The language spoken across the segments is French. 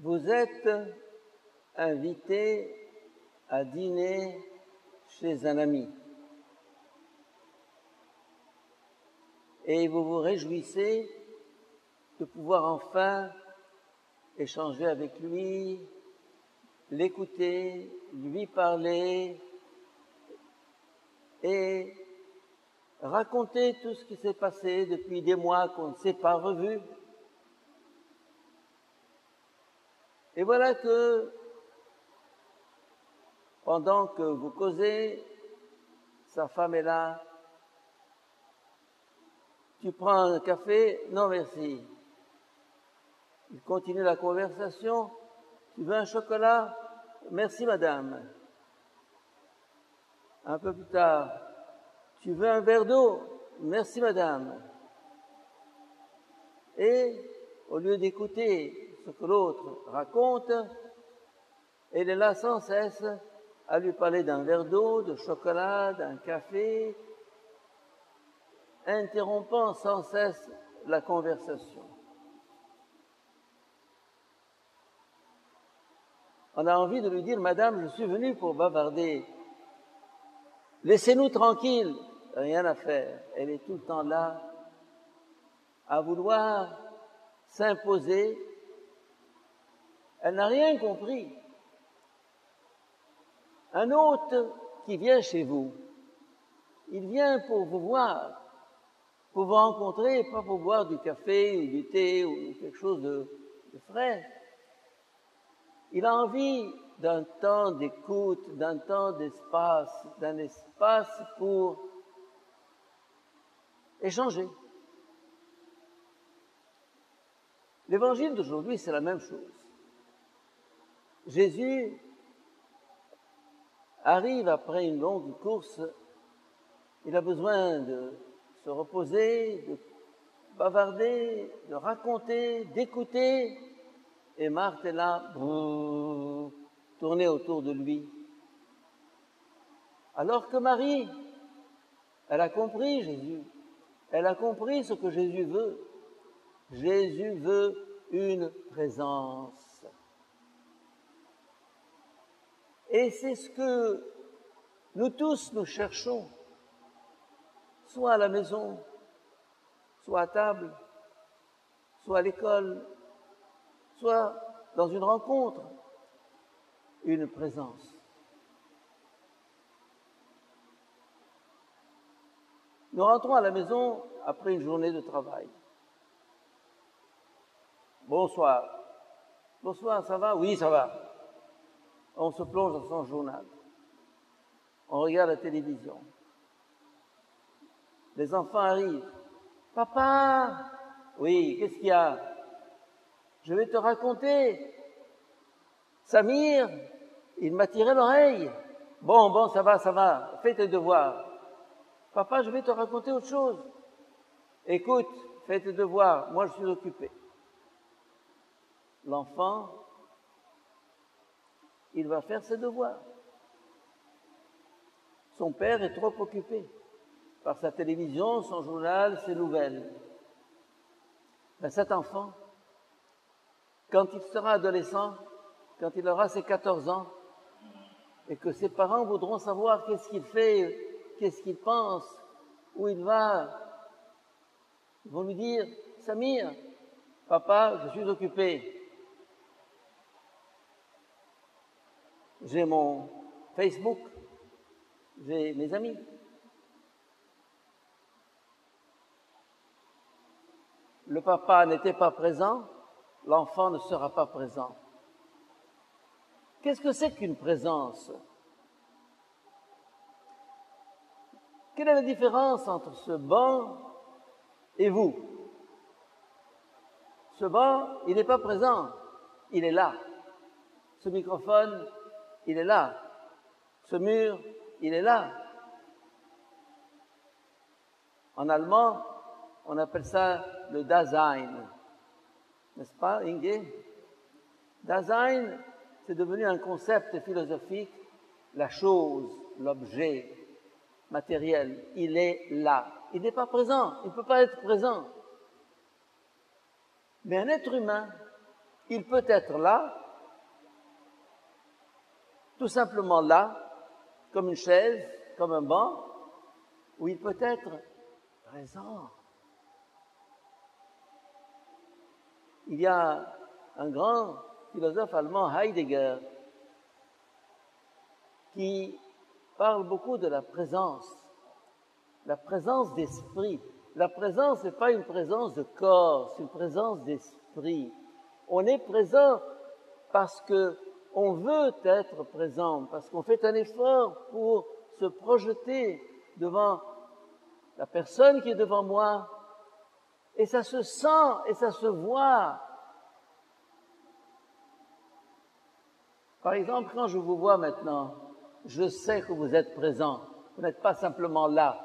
Vous êtes invité à dîner chez un ami et vous vous réjouissez de pouvoir enfin échanger avec lui, l'écouter, lui parler et raconter tout ce qui s'est passé depuis des mois qu'on ne s'est pas revus. Et voilà que, pendant que vous causez, sa femme est là. Tu prends un café? Non, merci. Il continue la conversation. Tu veux un chocolat? Merci, madame. Un peu plus tard, tu veux un verre d'eau? Merci, madame. Et, au lieu d'écouter ce que l'autre raconte, elle est là sans cesse à lui parler d'un verre d'eau, de chocolat, d'un café, interrompant sans cesse la conversation. On a envie de lui dire, madame, je suis venu pour bavarder. Laissez-nous tranquilles, rien à faire. Elle est tout le temps là à vouloir s'imposer. Elle n'a rien compris. Un hôte qui vient chez vous, il vient pour vous voir, pour vous rencontrer, pas pour boire du café ou du thé ou quelque chose de frais. Il a envie d'un temps d'écoute, d'un temps d'espace, d'un espace pour échanger. L'évangile d'aujourd'hui, c'est la même chose. Jésus arrive après une longue course, il a besoin de se reposer, de bavarder, de raconter, d'écouter, et Marthe est là, tournée autour de lui. Alors que Marie, elle a compris Jésus, elle a compris ce que Jésus veut. Jésus veut une présence. Et c'est ce que nous tous, nous cherchons, soit à la maison, soit à table, soit à l'école, soit dans une rencontre, une présence. Nous rentrons à la maison après une journée de travail. Bonsoir. Bonsoir, ça va? Oui, ça va. On se plonge dans son journal. On regarde la télévision. Les enfants arrivent. Papa! Oui, qu'est-ce qu'il y a? Je vais te raconter. Samir, il m'a tiré l'oreille. Bon, ça va. Fais tes devoirs. Papa, je vais te raconter autre chose. Écoute, fais tes devoirs. Moi, je suis occupé. L'enfant, il va faire ses devoirs. Son père est trop occupé par sa télévision, son journal, ses nouvelles. Mais cet enfant, quand il sera adolescent, quand il aura ses 14 ans, et que ses parents voudront savoir qu'est-ce qu'il fait, qu'est-ce qu'il pense, où il va, ils vont lui dire, Samir, papa, je suis occupé. J'ai mon Facebook, j'ai mes amis. Le papa n'était pas présent, l'enfant ne sera pas présent. Qu'est-ce que c'est qu'une présence? Quelle est la différence entre ce banc et vous? Ce banc, il n'est pas présent, il est là. Ce microphone, il est là. Ce mur, il est là. En allemand, on appelle ça le Dasein. N'est-ce pas, Inge? Dasein, c'est devenu un concept philosophique, la chose, l'objet matériel, il est là. Il n'est pas présent, il ne peut pas être présent. Mais un être humain, Il peut être là, tout simplement là, comme une chaise, comme un banc, ou il peut être présent. Il y a un grand philosophe allemand, Heidegger, qui parle beaucoup de la présence d'esprit. La présence n'est pas une présence de corps, c'est une présence d'esprit. On est présent parce que on veut être présent, parce qu'on fait un effort pour se projeter devant la personne qui est devant moi, et ça se sent et ça se voit. Par exemple, quand je vous vois maintenant, je sais que vous êtes présent. Vous n'êtes pas simplement là,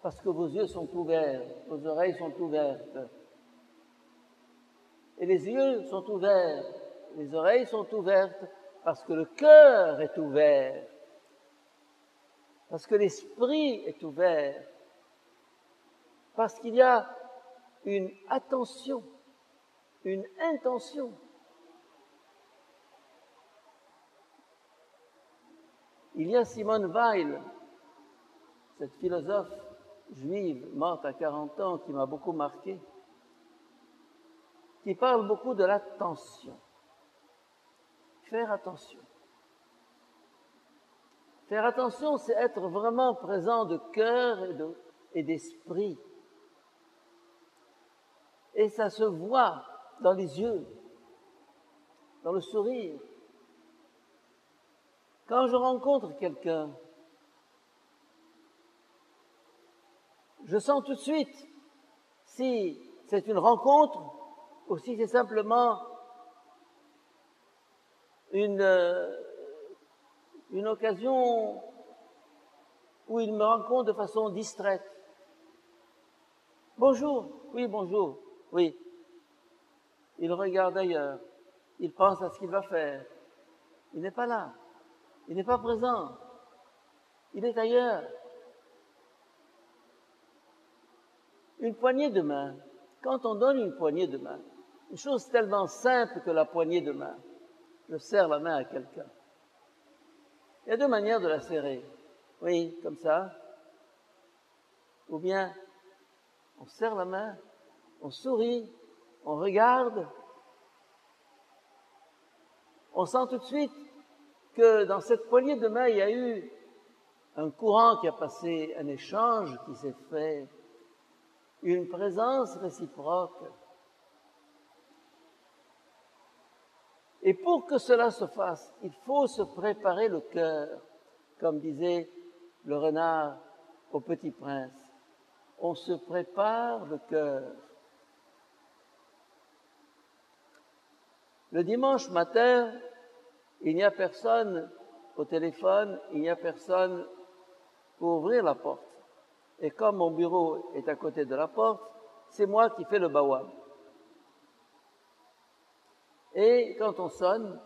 parce que vos yeux sont ouverts, vos oreilles sont ouvertes. Et les yeux sont ouverts, les oreilles sont ouvertes, parce que le cœur est ouvert, parce que l'esprit est ouvert, parce qu'il y a une attention, une intention. Il y a Simone Weil, cette philosophe juive morte à 40 ans qui m'a beaucoup marqué, qui parle beaucoup de l'attention. Faire attention. Faire attention, c'est être vraiment présent de cœur et d'esprit. Et ça se voit dans les yeux, dans le sourire. Quand je rencontre quelqu'un, je sens tout de suite si c'est une rencontre ou si c'est simplement une occasion où il me rencontre de façon distraite. Bonjour, oui, bonjour, oui. Il regarde ailleurs, il pense à ce qu'il va faire. Il n'est pas là, il n'est pas présent, il est ailleurs. Une poignée de main, quand on donne une poignée de main, une chose tellement simple que la poignée de main, je serre la main à quelqu'un. Il y a deux manières de la serrer. Oui, comme ça. Ou bien, on serre la main, on sourit, on regarde. On sent tout de suite que dans cette poignée de main, il y a eu un courant qui a passé, un échange qui s'est fait, une présence réciproque. Et pour que cela se fasse, il faut se préparer le cœur, comme disait le renard au Petit Prince. On se prépare le cœur. Le dimanche matin, il n'y a personne au téléphone, il n'y a personne pour ouvrir la porte. Et comme mon bureau est à côté de la porte, c'est moi qui fais le bawam. Et quand on sonne,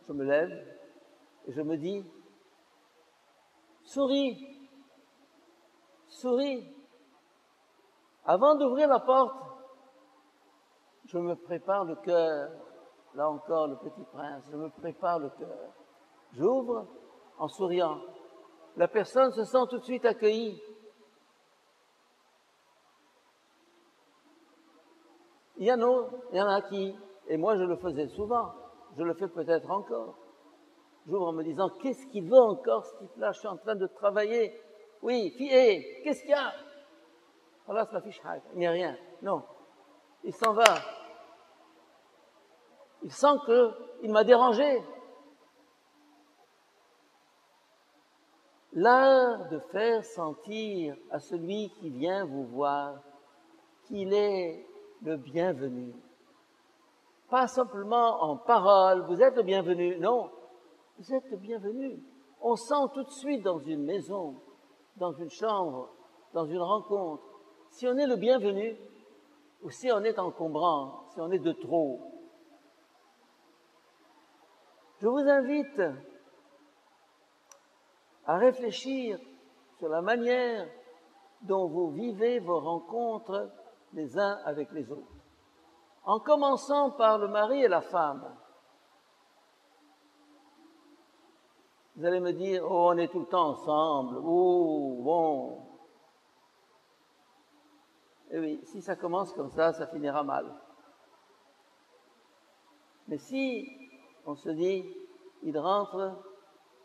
je me lève et je me dis, souris, souris. Avant d'ouvrir la porte, je me prépare le cœur. Là encore, le Petit Prince, je me prépare le cœur. J'ouvre en souriant. La personne se sent tout de suite accueillie. Il y en a qui, et moi je le faisais souvent, je le fais peut-être encore. J'ouvre en me disant, qu'est-ce qu'il veut encore ce type-là? Je suis en train de travailler. Oui, qu'est-ce qu'il y a? Allah, il n'y a rien. Non. Il s'en va. Il sent qu'il m'a dérangé. L'art de faire sentir à celui qui vient vous voir qu'il est le bienvenu. Pas simplement en parole, vous êtes le bienvenu. Non, vous êtes le bienvenu. On sent tout de suite dans une maison, dans une chambre, dans une rencontre, si on est le bienvenu ou si on est encombrant, si on est de trop. Je vous invite à réfléchir sur la manière dont vous vivez vos rencontres les uns avec les autres. en commençant par le mari et la femme. Vous allez me dire, oh, on est tout le temps ensemble, oh, bon. Eh oui, si ça commence comme ça finira mal. Mais si on se dit, il rentre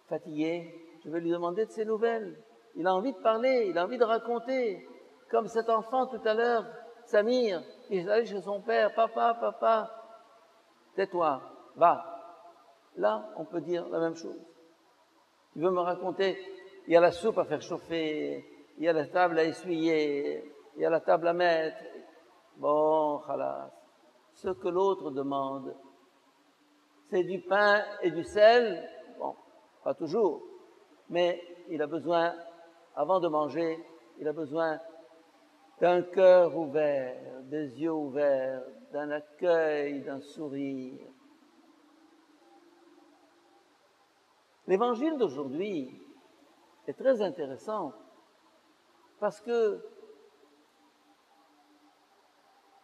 fatigué, je vais lui demander de ses nouvelles. Il a envie de parler, il a envie de raconter. Comme cet enfant tout à l'heure, Samir, il est allé chez son père, papa, tais-toi, va. Là, on peut dire la même chose. Tu veux me raconter, il y a la soupe à faire chauffer, il y a la table à essuyer, il y a la table à mettre. Bon, khalas. Ce que l'autre demande, c'est du pain et du sel. Bon, pas toujours, mais il a besoin, avant de manger, il a besoin d'un cœur ouvert, des yeux ouverts, d'un accueil, d'un sourire. L'évangile d'aujourd'hui est très intéressant parce que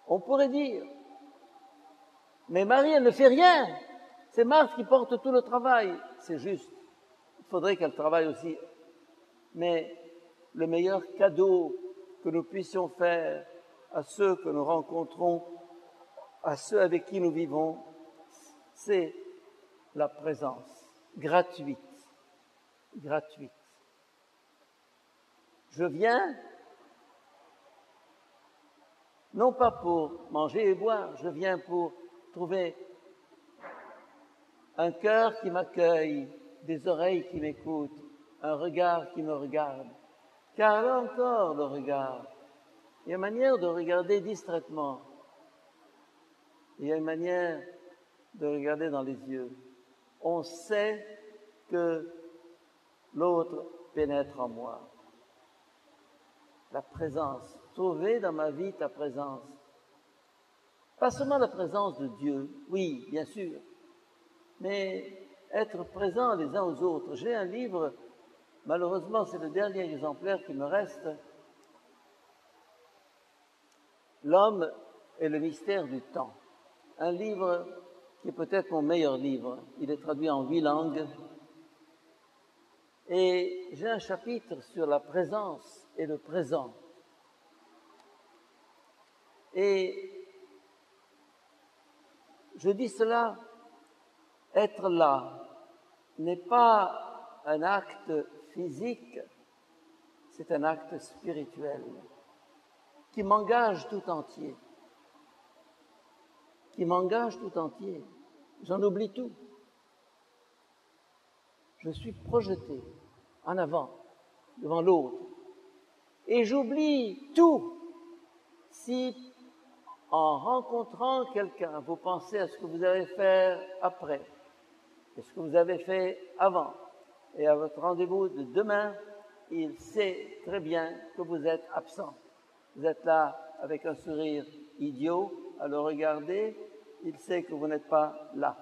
on pourrait dire, mais Marie, elle ne fait rien. C'est Marthe qui porte tout le travail. C'est juste. Il faudrait qu'elle travaille aussi. Mais le meilleur cadeau que nous puissions faire à ceux que nous rencontrons, à ceux avec qui nous vivons, c'est la présence gratuite. Gratuite. Je viens, non pas pour manger et boire, je viens pour trouver un cœur qui m'accueille, des oreilles qui m'écoutent, un regard qui me regarde. Car là encore, le regard, il y a une manière de regarder distraitement. Il y a une manière de regarder dans les yeux. On sait que l'autre pénètre en moi. La présence, trouver dans ma vie ta présence. Pas seulement la présence de Dieu, oui, bien sûr, mais être présent les uns aux autres. J'ai un livre, malheureusement c'est le dernier exemplaire qui me reste, L'homme et le mystère du temps. Un livre qui est peut-être mon meilleur livre. Il est traduit en 8 langues. Et j'ai un chapitre sur la présence et le présent. Et je dis cela, être là n'est pas un acte physique, c'est un acte spirituel qui m'engage tout entier. Qui m'engage tout entier. J'en oublie tout. Je suis projeté en avant, devant l'autre. Et j'oublie tout si, en rencontrant quelqu'un, vous pensez à ce que vous allez faire après, et ce que vous avez fait avant, et à votre rendez-vous de demain, il sait très bien que vous êtes absent. Vous êtes là avec un sourire idiot à le regarder, il sait que vous n'êtes pas là.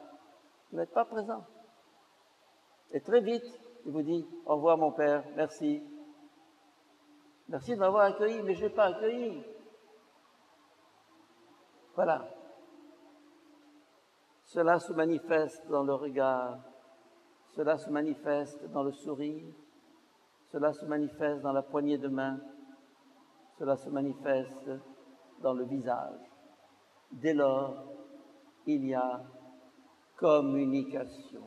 Vous n'êtes pas présent. Et très vite, il vous dit « Au revoir mon père, merci. Merci de m'avoir accueilli, mais je n'ai pas accueilli. » Voilà. Cela se manifeste dans le regard, cela se manifeste dans le sourire, cela se manifeste dans la poignée de main, cela se manifeste dans le visage. Dès lors, il y a communication.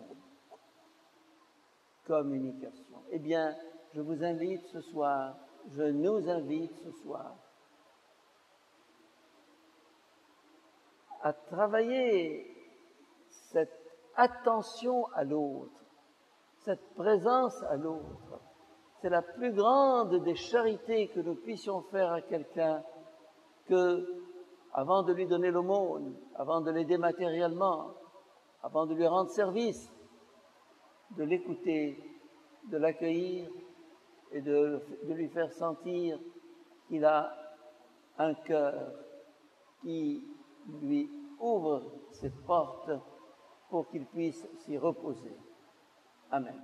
Communication. Eh bien, je vous invite ce soir, je nous invite ce soir à travailler cette attention à l'autre, cette présence à l'autre. C'est la plus grande des charités que nous puissions faire à quelqu'un que, avant de lui donner l'aumône, avant de l'aider matériellement, avant de lui rendre service, de l'écouter, de l'accueillir et de lui faire sentir qu'il a un cœur qui lui ouvre ses portes pour qu'il puisse s'y reposer. Amen.